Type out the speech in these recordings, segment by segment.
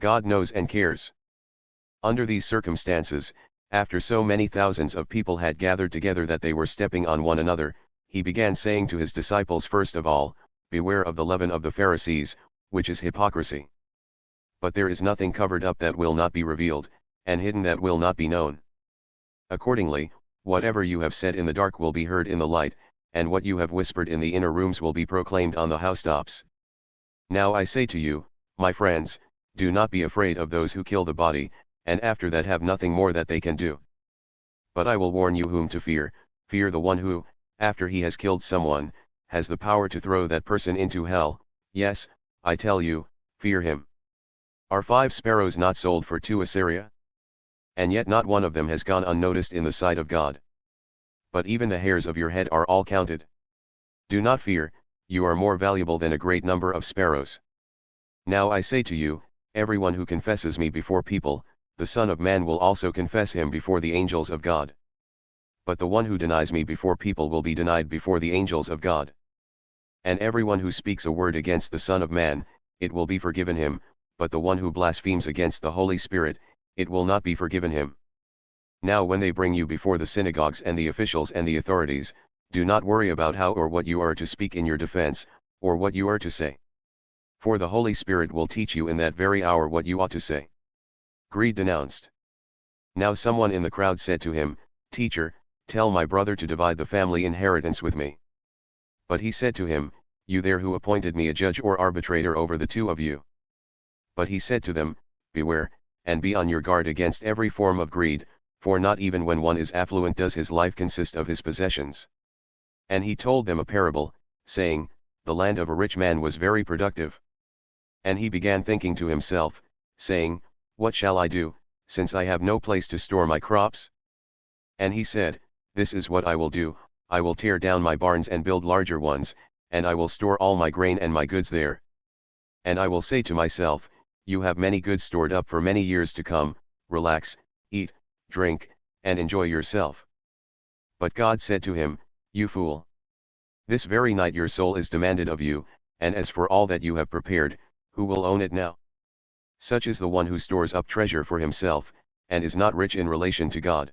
God knows and cares. Under these circumstances, after so many thousands of people had gathered together that they were stepping on one another, he began saying to his disciples, first of all, beware of the leaven of the Pharisees, which is hypocrisy. But there is nothing covered up that will not be revealed, and hidden that will not be known. Accordingly, whatever you have said in the dark will be heard in the light, and what you have whispered in the inner rooms will be proclaimed on the housetops. Now I say to you, my friends, do not be afraid of those who kill the body, and after that have nothing more that they can do. But I will warn you whom to fear. Fear the one who, after he has killed someone, has the power to throw that person into hell. Yes, I tell you, fear him. Are 5 sparrows not sold for 2 assaria? And yet not one of them has gone unnoticed in the sight of God. But even the hairs of your head are all counted. Do not fear, you are more valuable than a great number of sparrows. Now I say to you, everyone who confesses me before people, the Son of Man will also confess him before the angels of God. But the one who denies me before people will be denied before the angels of God. And everyone who speaks a word against the Son of Man, it will be forgiven him, but the one who blasphemes against the Holy Spirit, it will not be forgiven him. Now when they bring you before the synagogues and the officials and the authorities, do not worry about how or what you are to speak in your defense, or what you are to say. For the Holy Spirit will teach you in that very hour what you ought to say. Greed denounced. Now someone in the crowd said to him, Teacher, tell my brother to divide the family inheritance with me. But he said to him, You there who appointed me a judge or arbitrator over the 2 of you. But he said to them, Beware, and be on your guard against every form of greed, for not even when one is affluent does his life consist of his possessions. And he told them a parable, saying, The land of a rich man was very productive. And he began thinking to himself, saying, What shall I do, since I have no place to store my crops? And he said, This is what I will do, I will tear down my barns and build larger ones, and I will store all my grain and my goods there. And I will say to myself, You have many goods stored up for many years to come, relax, eat, drink, and enjoy yourself. But God said to him, You fool! This very night your soul is demanded of you, and as for all that you have prepared, who will own it now? Such is the one who stores up treasure for himself, and is not rich in relation to God.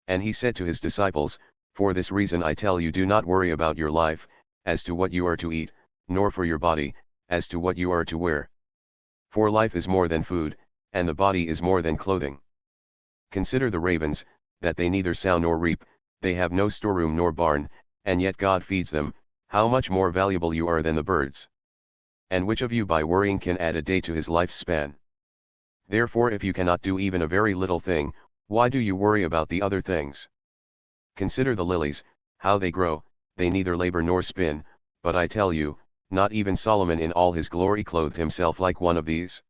And he said to his disciples, For this reason I tell you, do not worry about your life, as to what you are to eat, nor for your body, as to what you are to wear. For life is more than food, and the body is more than clothing. Consider the ravens, that they neither sow nor reap, they have no storeroom nor barn, and yet God feeds them. How much more valuable you are than the birds. And which of you by worrying can add a day to his lifespan? Therefore if you cannot do even a very little thing, why do you worry about the other things? Consider the lilies, how they grow, they neither labor nor spin, but I tell you, not even Solomon in all his glory clothed himself like one of these.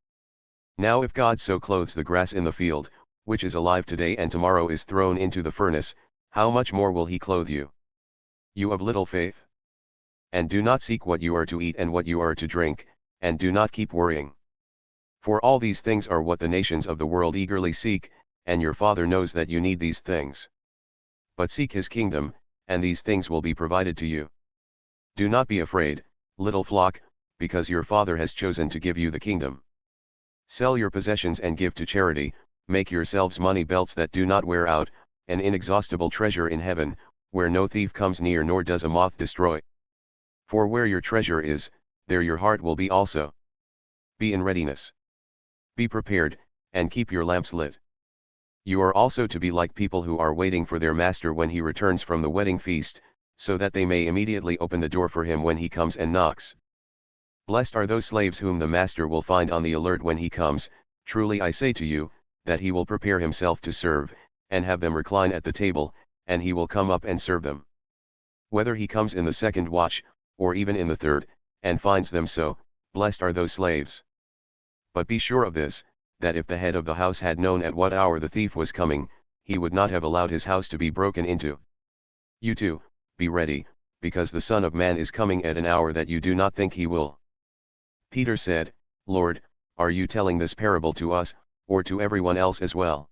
Now if God so clothes the grass in the field, which is alive today and tomorrow is thrown into the furnace, how much more will he clothe you? You of little faith? And do not seek what you are to eat and what you are to drink, and do not keep worrying. For all these things are what the nations of the world eagerly seek, and your Father knows that you need these things. But seek his kingdom, and these things will be provided to you. Do not be afraid, little flock, because your Father has chosen to give you the kingdom. Sell your possessions and give to charity, make yourselves money belts that do not wear out, an inexhaustible treasure in heaven, where no thief comes near nor does a moth destroy. For where your treasure is, there your heart will be also. Be in readiness. Be prepared, and keep your lamps lit. You are also to be like people who are waiting for their master when he returns from the wedding feast, so that they may immediately open the door for him when he comes and knocks. Blessed are those slaves whom the master will find on the alert when he comes. Truly I say to you, that he will prepare himself to serve, and have them recline at the table, and he will come up and serve them. Whether he comes in the second watch, or even in the third, and finds them so, blessed are those slaves. But be sure of this, that if the head of the house had known at what hour the thief was coming, he would not have allowed his house to be broken into. You too, be ready, because the Son of Man is coming at an hour that you do not think he will. Peter said, Lord, are you telling this parable to us, or to everyone else as well?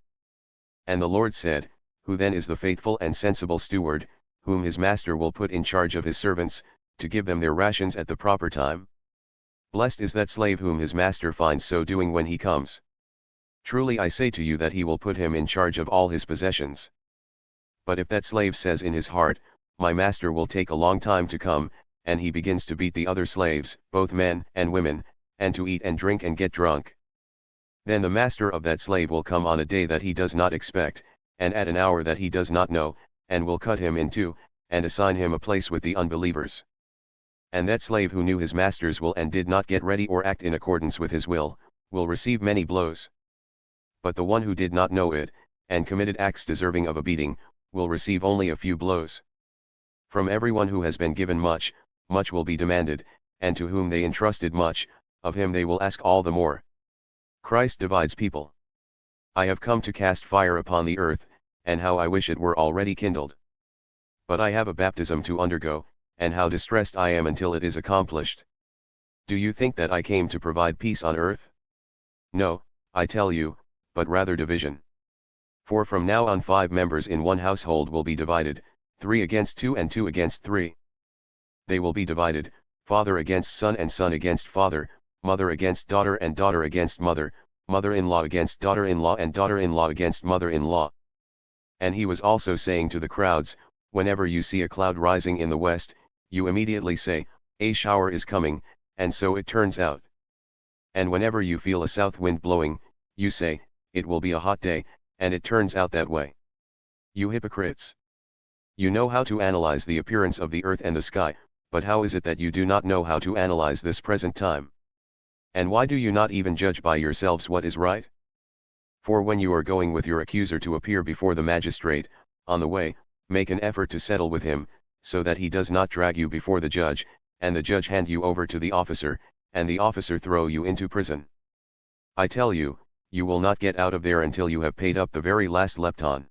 And the Lord said, Who then is the faithful and sensible steward, whom his master will put in charge of his servants, to give them their rations at the proper time? Blessed is that slave whom his master finds so doing when he comes. Truly I say to you that he will put him in charge of all his possessions. But if that slave says in his heart, My master will take a long time to come, and he begins to beat the other slaves, both men and women, and to eat and drink and get drunk, then the master of that slave will come on a day that he does not expect, and at an hour that he does not know, and will cut him in two, and assign him a place with the unbelievers. And that slave who knew his master's will and did not get ready or act in accordance with his will receive many blows. But the one who did not know it, and committed acts deserving of a beating, will receive only a few blows. From everyone who has been given much, much will be demanded, and to whom they entrusted much, of him they will ask all the more. Christ divides people. I have come to cast fire upon the earth, and how I wish it were already kindled. But I have a baptism to undergo, and how distressed I am until it is accomplished. Do you think that I came to provide peace on earth? No, I tell you, but rather division. For from now on 5 members in one household will be divided, 3 against 2 and 2 against 3. They will be divided, father against son and son against father, mother against daughter and daughter against mother, mother-in-law against daughter-in-law and daughter-in-law against mother-in-law. And he was also saying to the crowds, Whenever you see a cloud rising in the west, you immediately say, A shower is coming, and so it turns out. And whenever you feel a south wind blowing, you say, It will be a hot day, and it turns out that way. You hypocrites! You know how to analyze the appearance of the earth and the sky, but how is it that you do not know how to analyze this present time? And why do you not even judge by yourselves what is right? For when you are going with your accuser to appear before the magistrate, on the way, make an effort to settle with him, so that he does not drag you before the judge, and the judge hand you over to the officer, and the officer throw you into prison. I tell you, you will not get out of there until you have paid up the very last lepton.